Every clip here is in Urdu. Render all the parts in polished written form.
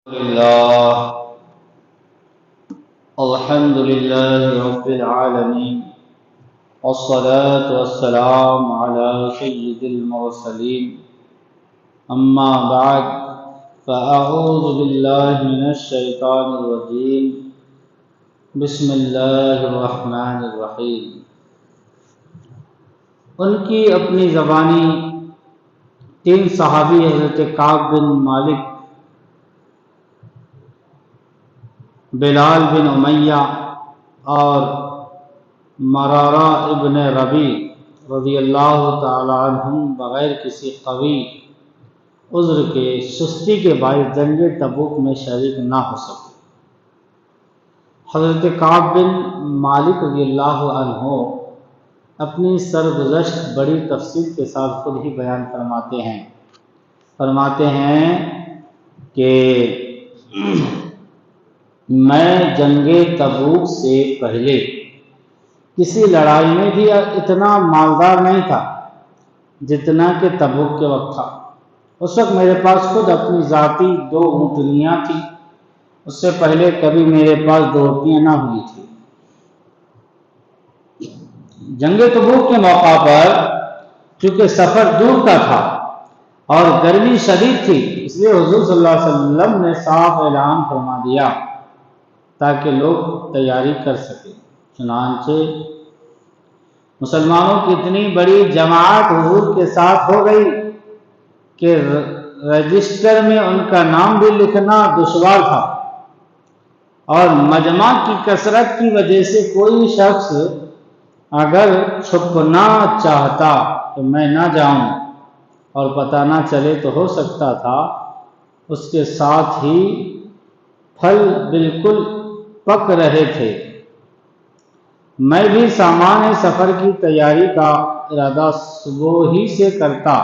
لله الحمد لله رب العالمين والصلاة والسلام على سيد المرسلين أما بعد فأعوذ بالله من الشيطان الرجيم بسم الله الرحمن الرحيم۔ ان کی اپنی زبانی 3 صحابی حضرت کعب بن مالک، بلال بن امیہ اور مرارہ ابن ربیع رضی اللہ تعالی عنہم بغیر کسی قوی عذر کے سستی کے باعث جنگ تبوک میں شریک نہ ہو سکے۔ حضرت کعب بن مالک رضی اللہ عنہ اپنی سرگزشت بڑی تفصیل کے ساتھ خود ہی بیان فرماتے ہیں کہ میں جنگ تبوک سے پہلے کسی لڑائی میں بھی اتنا مالدار نہیں تھا جتنا کہ تبوک کے وقت تھا۔ اس وقت میرے پاس خود اپنی ذاتی 2 اونٹنیاں تھیں، اس سے پہلے کبھی میرے پاس 2 اونٹنیاں نہ ہوئی تھی۔ جنگ تبوک کے موقع پر چونکہ سفر دور کا تھا اور گرمی شدید تھی، اس لیے حضور صلی اللہ علیہ وسلم نے صاف اعلان فرما دیا تاکہ لوگ تیاری کر سکیں۔ چنانچہ مسلمانوں کی اتنی بڑی جماعت حضور کے ساتھ ہو گئی کہ رجسٹر میں ان کا نام بھی لکھنا دشوار تھا، اور مجمع کی کثرت کی وجہ سے کوئی شخص اگر چھپنا چاہتا تو میں نہ جاؤں اور پتہ نہ چلے تو ہو سکتا تھا اس کے ساتھ ہی پھل بالکل پک رہے تھے۔ میں بھی سامان سفر کی تیاری کا ارادہ صبح ہی سے کرتا،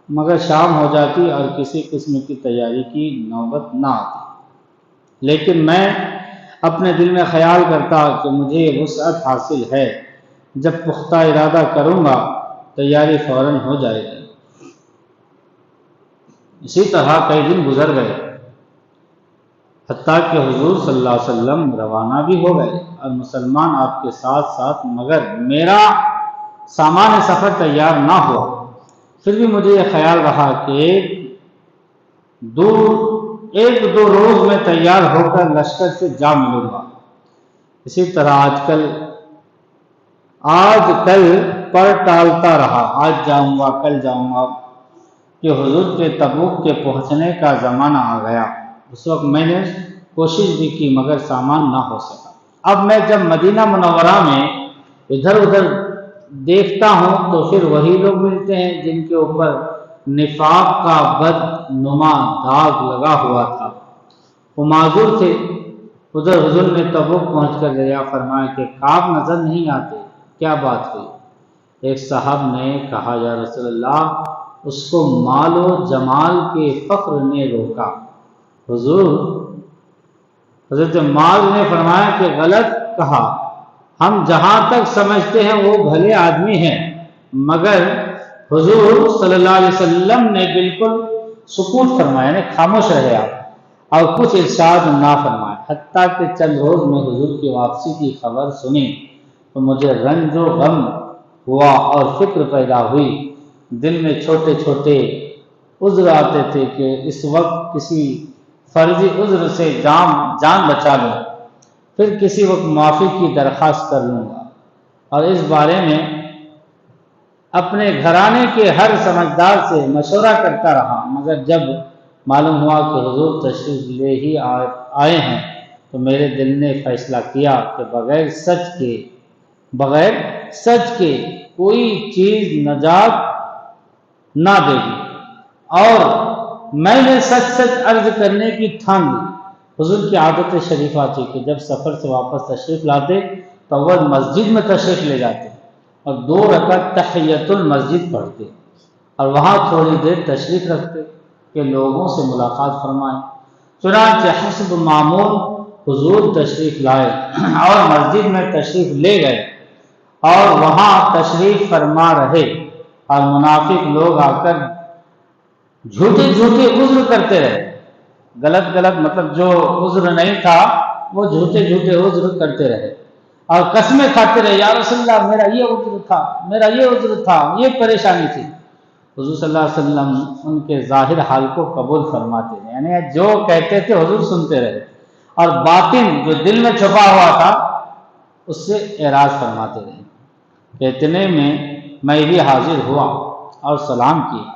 مگر شام ہو جاتی اور کسی قسم کی تیاری کی نوبت نہ آتی۔ لیکن میں اپنے دل میں خیال کرتا کہ مجھے وسعت حاصل ہے، جب پختہ ارادہ کروں گا تیاری فوراً ہو جائے گی۔ اسی طرح کئی دن گزر گئے، حتیٰ کہ حضور صلی اللہ علیہ وسلم روانہ بھی ہو گئے اور مسلمان آپ کے ساتھ ساتھ، مگر میرا سامان سفر تیار نہ ہوا۔ پھر بھی مجھے یہ خیال رہا کہ ایک دو روز میں تیار ہو کر لشکر سے جا ملوں گا۔ اسی طرح آج کل پر ٹالتا رہا، آج جاؤں گا کل جاؤں گا، کہ حضور کے تبوک کے پہنچنے کا زمانہ آ گیا۔ اس وقت میں نے کوشش بھی کی مگر سامان نہ ہو سکا۔ اب میں جب مدینہ منورہ میں ادھر ادھر دیکھتا ہوں تو پھر وہی لوگ ملتے ہیں جن کے اوپر نفاق کا بد نما داغ لگا ہوا تھا، وہ معذور تھے۔ ادھر حضور نے تبوک پہنچ کر دریا فرمایا کہ کعب نظر نہیں آتے، کیا بات ہوئی؟ ایک صاحب نے کہا یا رسول اللہ، اس کو مال و جمال کے فخر نے روکا۔ حضرت معاذ نے فرمایا کہ غلط کہا، ہم جہاں تک سمجھتے ہیں وہ بھلے آدمی ہیں، مگر حضور صلی اللہ علیہ وسلم نے بالکل سکوت فرمایا، نے خاموش رہے آپ اور کچھ ارشاد نہ فرمایا۔ حتیٰ کہ چند روز میں حضور کی واپسی کی خبر سنی تو مجھے رنج و غم ہوا اور فکر پیدا ہوئی۔ دل میں چھوٹے چھوٹے عذر آتے تھے کہ اس وقت کسی فرضی عذر سے جان بچا لوں، پھر کسی وقت معافی کی درخواست کر لوں گا، اور اس بارے میں اپنے گھرانے کے ہر سمجھدار سے مشورہ کرتا رہا، مگر جب معلوم ہوا کہ حضور تشریف لے ہی آئے ہیں تو میرے دل نے فیصلہ کیا کہ بغیر سچ کے کوئی چیز نجات نہ دے گی، اور میں نے سچ عرض کرنے کی ٹھان لی۔ حضور کی عادت شریفہ تھی کہ جب سفر سے واپس تشریف لاتے تو اول مسجد میں تشریف لے جاتے اور 2 رکعت تحیۃ المسجد پڑھتے اور وہاں تھوڑی دیر تشریف رکھتے کہ لوگوں سے ملاقات فرمائیں۔ چنانچہ حسب معمول حضور تشریف لائے اور مسجد میں تشریف لے گئے اور وہاں تشریف فرما رہے، اور منافق لوگ آ کر جھوٹے عذر کرتے رہے۔ غلط مطلب جو عذر نہیں تھا وہ جھوٹے عذر کرتے رہے اور قسمیں کھاتے رہے، یا رسول اللہ میرا یہ عذر تھا، میرا یہ عذر تھا، یہ پریشانی تھی۔ حضور صلی اللہ علیہ وسلم ان کے ظاہر حال کو قبول فرماتے ہیں، یعنی جو کہتے تھے حضور سنتے رہے، اور باطن جو دل میں چھپا ہوا تھا اس سے اعراض فرماتے رہے کہ اتنے میں میں بھی حاضر ہوا اور سلام کیا۔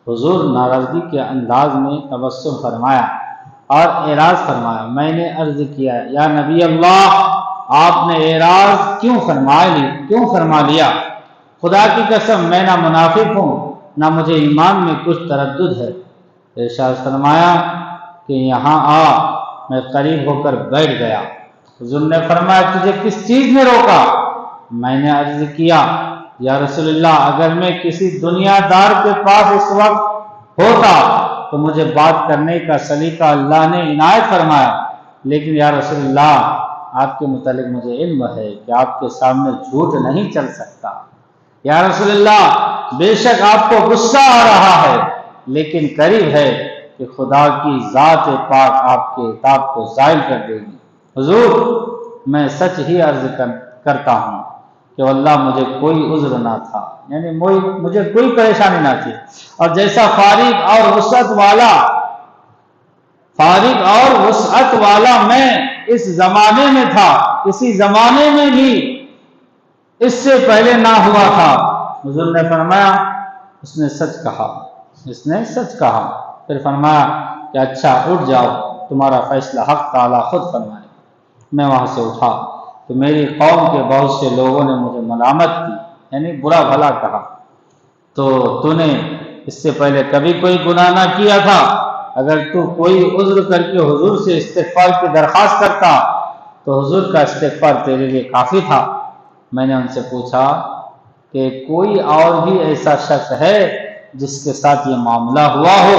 حضور ناراضگی کے انداز میں تبسم فرمایا اور اعراض فرمایا۔ میں نے عرض کیا یا نبی اللہ، آپ نے اعراض کیوں فرما لیا؟ خدا کی قسم میں نہ منافق ہوں نہ مجھے ایمان میں کچھ تردد ہے۔ ارشاد فرمایا کہ یہاں آ۔ میں قریب ہو کر بیٹھ گیا۔ حضور نے فرمایا تجھے کس چیز نے روکا؟ میں نے عرض کیا یا رسول اللہ اگر میں کسی دنیا دار کے پاس اس وقت ہوتا تو مجھے بات کرنے کا سلیقہ اللہ نے عنایت فرمایا، لیکن یا رسول اللہ آپ کے متعلق مجھے علم ہے کہ آپ کے سامنے جھوٹ نہیں چل سکتا۔ یا رسول اللہ بے شک آپ کو غصہ آ رہا ہے، لیکن قریب ہے کہ خدا کی ذات پاک آپ کے عتاب کو زائل کر دے گی۔ حضور میں سچ ہی عرض کرتا ہوں کہ واللہ مجھے کوئی عذر نہ تھا، یعنی مجھے کوئی پریشانی نہ تھی، اور جیسا فارغ اور وسعت والا میں اس زمانے میں تھا، اسی زمانے میں بھی اس سے پہلے نہ ہوا تھا۔ حضور نے فرمایا اس نے سچ کہا۔ پھر فرمایا کہ اچھا اٹھ جاؤ، تمہارا فیصلہ حق تعالیٰ خود فرمائے۔ میں وہاں سے اٹھا تو میری قوم کے بہت سے لوگوں نے مجھے ملامت کی، یعنی برا بھلا کہا، تو نے اس سے پہلے کبھی کوئی گناہ نہ کیا تھا، اگر تو کوئی عذر کر کے حضور سے استغفار کی درخواست کرتا تو حضور کا استغفار تیرے لیے کافی تھا۔ میں نے ان سے پوچھا کہ کوئی اور بھی ایسا شخص ہے جس کے ساتھ یہ معاملہ ہوا ہو؟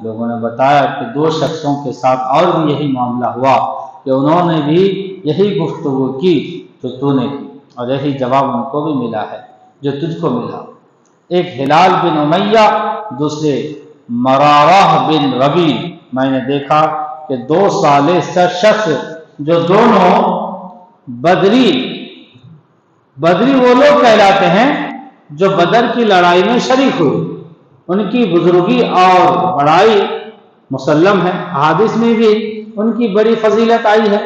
لوگوں نے بتایا کہ 2 شخصوں کے ساتھ اور بھی یہی معاملہ ہوا کہ انہوں نے بھی یہی گفتگو کی جو تو نے کی، اور یہی جواب ان کو بھی ملا ہے جو تجھ کو ملا۔ ایک ہلال بن امیہ، دوسرے مراوہ بن ربی۔ میں نے دیکھا کہ 2 صالح شخص جو دونوں بدری وہ لوگ کہلاتے ہیں جو بدر کی لڑائی میں شریک ہوئے، ان کی بزرگی اور بڑائی مسلم ہے، احادیث میں بھی ان کی بڑی فضیلت آئی ہے،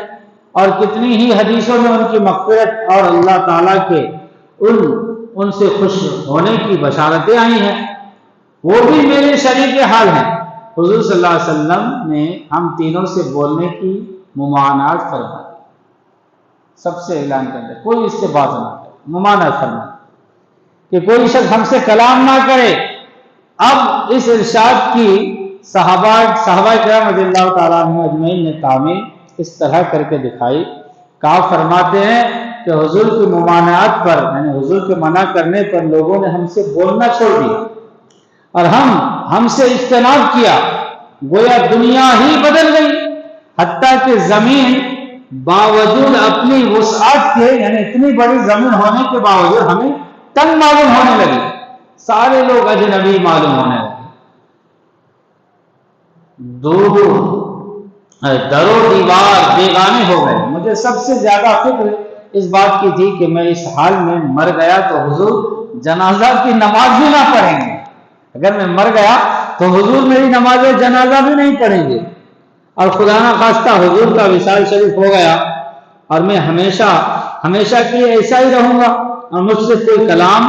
اور کتنی ہی حدیثوں میں ان کی مغفرت اور اللہ تعالیٰ کے ان سے خوش ہونے کی بشارتیں آئی ہیں۔ وہ بھی میرے شریک حال ہیں۔ حضور صلی اللہ علیہ وسلم نے ہم تینوں سے بولنے کی ممانعت فرمائی، سب سے اعلان کر دے کوئی اس سے بات نہ کرے، ممانعت فرمائی کہ کوئی شخص ہم سے کلام نہ کرے۔ اب اس ارشاد کی صحابہ کرام رضی اللہ تعالیٰ عنہ اجمعین نے تعمیل اس طرح کر کے دکھائی۔ کہا فرماتے ہیں کہ حضور کی ممانعت پر، یعنی حضور کے منع کرنے پر لوگوں نے ہم سے بولنا چھوڑ دیا اور ہم سے اجتناب کیا، گویا دنیا ہی بدل گئی، حتیٰ کہ زمین باوجود اپنی وسعت کے، یعنی اتنی بڑی زمین ہونے کے باوجود ہمیں تنگ معلوم ہونے لگی، سارے لوگ اجنبی معلوم ہونے لگے، در و دیوار بیگانے ہو گئے۔ مجھے سب سے زیادہ فکر اس بات کی تھی کہ میں اس حال میں مر گیا تو حضور جنازہ کی نماز بھی نہ پڑھیں گے، اگر میں مر گیا تو حضور میری نماز جنازہ بھی نہیں پڑھیں گے، اور خدا نہ خواستہ حضور کا وصال شریف ہو گیا اور میں ہمیشہ کے لیے ایسا ہی رہوں گا، اور مجھ سے کوئی کلام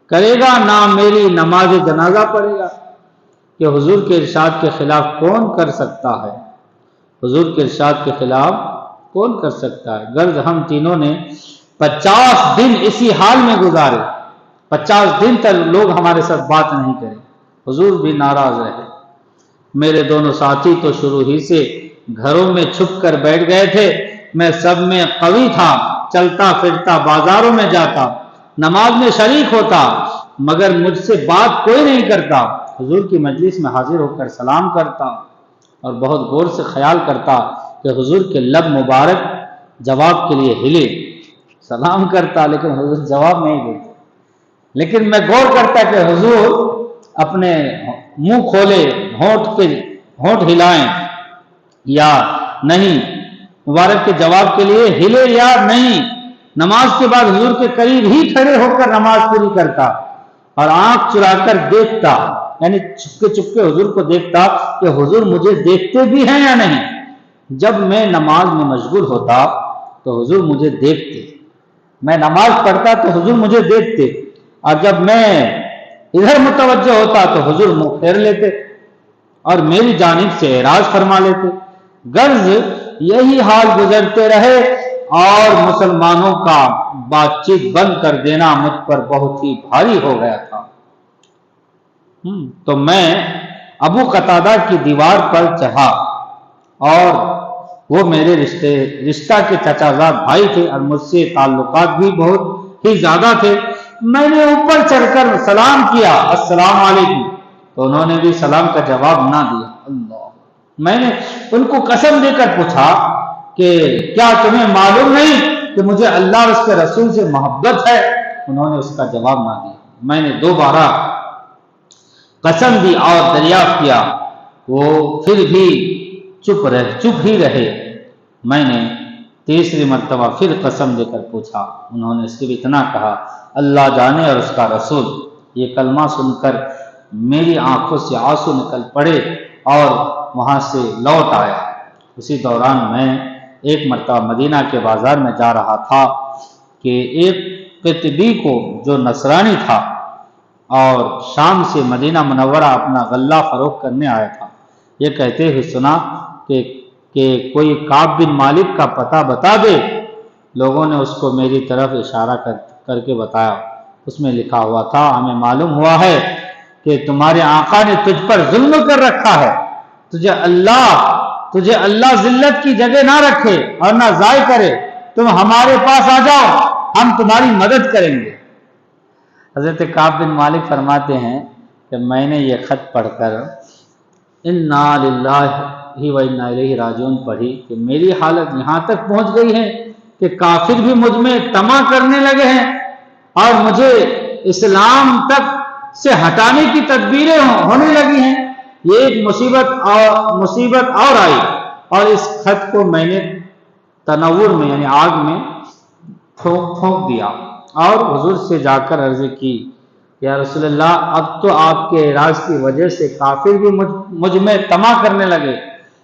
کرے گا نہ میری نماز جنازہ پڑھے گا، کہ حضور کے ارشاد کے خلاف کون کر سکتا ہے؟ حضور کے ارشاد کے خلاف کون کر سکتا ہے؟ غرض ہم تینوں نے 50 دن اسی حال میں گزارے، 50 دن تک لوگ ہمارے ساتھ بات نہیں کرے، حضور بھی ناراض رہے۔ میرے دونوں ساتھی تو شروع ہی سے گھروں میں چھپ کر بیٹھ گئے تھے، میں سب میں قوی تھا، چلتا پھرتا بازاروں میں جاتا، نماز میں شریک ہوتا، مگر مجھ سے بات کوئی نہیں کرتا۔ حضور کی مجلس میں حاضر ہو کر سلام کرتا اور بہت غور سے خیال کرتا کہ حضور کے لب مبارک جواب کے لیے ہلے، سلام کرتا لیکن حضور جواب نہیں دیتے، لیکن میں غور کرتا کہ حضور اپنے منہ کھولے، ہونٹ ہلائیں یا نہیں، مبارک کے جواب کے لیے ہلے یا نہیں، نماز کے بعد حضور کے قریب ہی کھڑے ہو کر نماز پوری کرتا اور آنکھ چرا کر دیکھتا، یعنی چپکے چپکے حضور کو دیکھتا کہ حضور مجھے دیکھتے بھی ہیں یا نہیں۔ جب میں نماز میں مشغول ہوتا تو حضور مجھے دیکھتے، میں نماز پڑھتا تو حضور مجھے دیکھتے، اور جب میں ادھر متوجہ ہوتا تو حضور منہ پھیر لیتے اور میری جانب سے اعراض فرما لیتے۔ غرض یہی حال گزرتے رہے اور مسلمانوں کا بات چیت بند کر دینا مجھ پر بہت ہی بھاری ہو گیا تھا۔ تو میں ابو قتادہ کی دیوار پر چڑھا، اور وہ میرے رشتہ کے چچا زاد بھائی تھے اور مجھ سے تعلقات بھی بہت ہی زیادہ تھے۔ میں نے اوپر چڑھ کر سلام کیا، السلام علیکم، تو انہوں نے بھی سلام کا جواب نہ دیا۔ اللہ، میں نے ان کو قسم دے کر پوچھا کہ کیا تمہیں معلوم نہیں کہ مجھے اللہ اور اس کے رسول سے محبت ہے؟ انہوں نے اس کا جواب نہ دیا۔ میں نے دوبارہ قسم دی اور دریافت کیا، وہ پھر بھی چپ ہی رہے۔ میں نے تیسری مرتبہ پھر قسم دے کر پوچھا، انہوں نے صرف اتنا کہا، اللہ جانے اور اس کا رسول۔ یہ کلمہ سن کر میری آنکھوں سے آنسو نکل پڑے اور وہاں سے لوٹ آیا۔ اسی دوران میں ایک مرتبہ مدینہ کے بازار میں جا رہا تھا کہ ایک قطبی کو جو نصرانی تھا اور شام سے مدینہ منورہ اپنا غلہ فروخت کرنے آیا تھا، یہ کہتے ہوئے سنا کہ کوئی کعب بن مالک کا پتہ بتا دے۔ لوگوں نے اس کو میری طرف اشارہ کر کے بتایا، اس میں لکھا ہوا تھا، ہمیں معلوم ہوا ہے کہ تمہارے آقا نے تجھ پر ظلم کر رکھا ہے، تجھے اللہ ذلت کی جگہ نہ رکھے اور نہ ضائع کرے، تم ہمارے پاس آ جاؤ، ہم تمہاری مدد کریں گے۔ حضرت کعب بن مالک فرماتے ہیں کہ میں نے یہ خط پڑھ کر انا للہ و انا الیہ راجعون پڑھی کہ میری حالت یہاں تک پہنچ گئی ہے کہ کافر بھی مجھ میں طمع کرنے لگے ہیں اور مجھے اسلام تک سے ہٹانے کی تدبیریں ہونے لگی ہیں۔ یہ ایک مصیبت اور آئی، اور اس خط کو میں نے تنور میں یعنی آگ میں پھونک دیا اور حضور سے جا کر عرض کی، یا رسول اللہ، اب تو آپ کے اعراض کی وجہ سے کافر بھی مجھ میں طمع کرنے لگے۔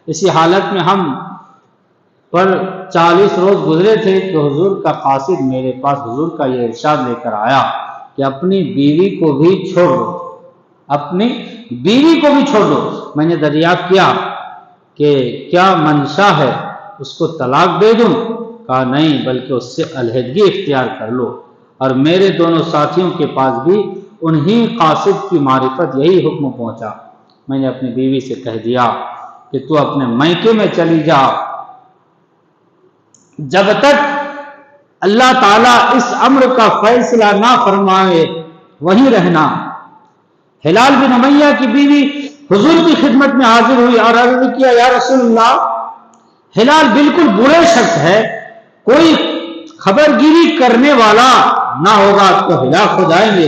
اسی حالت میں ہم پر 40 روز گزرے تھے کہ حضور کا قاصد میرے پاس حضور کا یہ ارشاد لے کر آیا کہ اپنی بیوی کو بھی چھوڑ دو، اپنی بیوی کو بھی چھوڑ دو۔ میں نے دریافت کیا کہ کیا منشا ہے، اس کو طلاق دے دوں؟ کہا نہیں، بلکہ اس سے علیحدگی اختیار کر لو۔ اور میرے دونوں ساتھیوں کے پاس بھی انہی قاصد کی معرفت یہی حکم پہنچا۔ میں نے اپنی بیوی سے کہہ دیا کہ تو اپنے میکے میں چلی جا، جب تک اللہ تعالیٰ اس امر کا فیصلہ نہ فرمائے وہیں رہنا۔ ہلال بن امیہ کی بیوی حضور کی خدمت میں حاضر ہوئی اور عرض کیا، یا رسول اللہ، ہلال بالکل برے شخص ہے، کوئی خبر گیری کرنے والا نہ ہوگا تو ہلاک ہو جائیں گے۔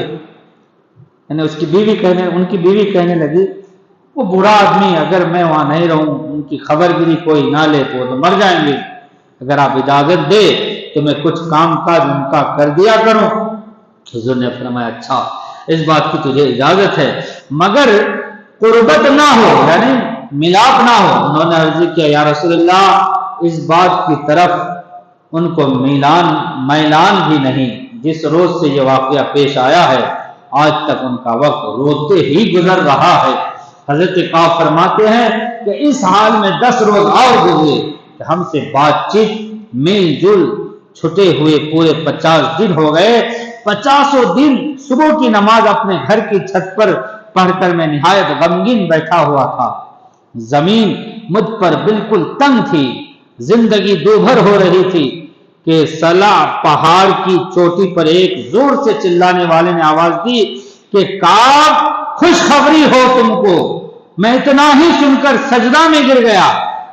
یعنی ان کی بیوی کہنے لگی، وہ برا آدمی، اگر میں وہاں نہیں رہوں، ان کی خبر گیری کوئی نہ لے تو وہ تو مر جائیں گے، اگر آپ اجازت دے تو میں کچھ کام کاج ان کا کر دیا کروں۔ حضور نے فرمایا، اچھا، اس بات کی تجھے اجازت ہے، مگر قربت نہ ہو، یعنی ملاپ نہ ہو۔ انہوں نے عرض کیا، یا رسول اللہ، اس بات کی طرف ان کو میلان بھی نہیں، جس روز سے یہ واقعہ پیش آیا ہے آج تک ان کا وقت روتے ہی گزر رہا ہے۔ حضرت کعب فرماتے ہیں کہ اس حال میں 10 روز اور گزرے کہ ہم سے بات چیت مل جل چھٹے ہوئے پورے 50 دن ہو گئے۔ 50 دن صبح کی نماز اپنے گھر کی چھت پر پڑھ کر میں نہایت غمگین بیٹھا ہوا تھا۔ زمین مجھ پر بالکل تنگ تھی، زندگی دوبھر ہو رہی تھی کہ صلا پہاڑ کی چوٹی پر ایک زور سے چلانے والے نے آواز دی کہ کعب، خوشخبری ہو تم کو۔ میں اتنا ہی سن کر سجدہ میں گر گیا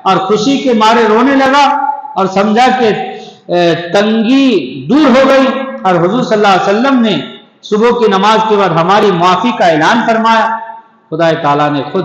اور خوشی کے مارے رونے لگا اور سمجھا کہ تنگی دور ہو گئی، اور حضور صلی اللہ علیہ وسلم نے صبح کی نماز کے بعد ہماری معافی کا اعلان فرمایا۔ خدا تعالیٰ نے خود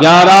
11